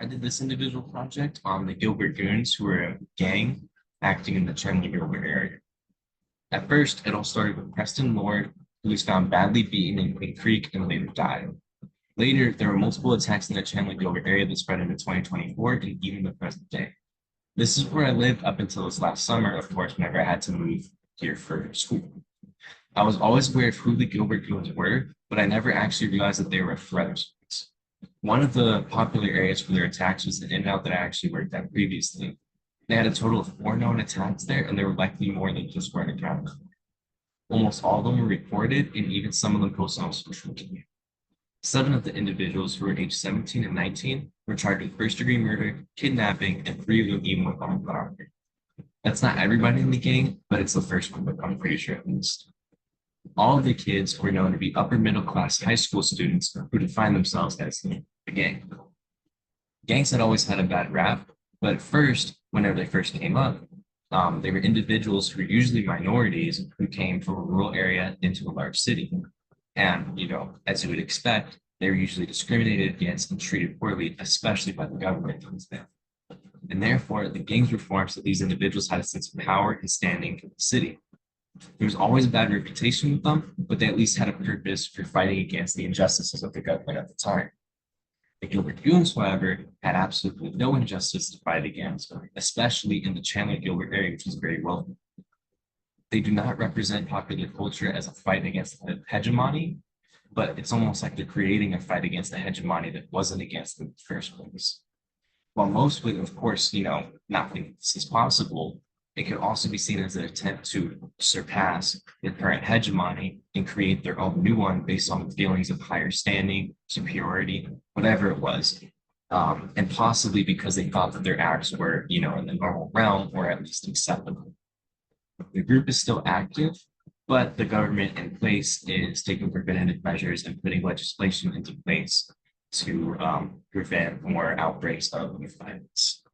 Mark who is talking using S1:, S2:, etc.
S1: I did this individual project on the Gilbert Goons, who were a gang acting in the Chandler Gilbert area. At first, it all started with Preston Lord, who was found badly beaten in Queen Creek and later died. Later, there were multiple attacks in the Chandler Gilbert area that spread into 2024 and even the present day. This is where I lived up until this last summer, of course, whenever I had to move here for school. I was always aware of who the Gilbert Goons were, but I never actually realized that they were a threat. One of the popular areas for their attacks was the in-out that I actually worked at previously. They had a total of 4 known attacks there, and there were likely more than just one accounted for. Almost all of them were reported, and even some of them posted on social media. 7 of the individuals who were aged 17 and 19 were charged with first-degree murder, kidnapping, and 3 of them even with armed robbery. That's not everybody in the gang, but it's the first one, but I'm pretty sure at least. All of the kids were known to be upper middle class high school students who defined themselves as the gang. Gangs had always had a bad rap, but at first, whenever they first came up, they were individuals who were usually minorities who came from a rural area into a large city. And, as you would expect, they were usually discriminated against and treated poorly, especially by the government towards them. And therefore, the gangs were formed so these individuals had a sense of power and standing in the city. There was always a bad reputation with them, but they at least had a purpose for fighting against the injustices of the government at the time. The Gilbert Goons, however, had absolutely no injustice to fight against, especially in the Chandler Gilbert area, which was very wealthy. They do not represent popular culture as a fight against the hegemony, but it's almost like they're creating a fight against the hegemony that wasn't against them in the first place. While most would, of course, not think this is possible, it could also be seen as an attempt to surpass the current hegemony and create their own new one based on feelings of higher standing, superiority, whatever it was. And possibly because they thought that their acts were, in the normal realm or at least acceptable. The group is still active, but the government in place is taking preventative measures and putting legislation into place to prevent more outbreaks of violence.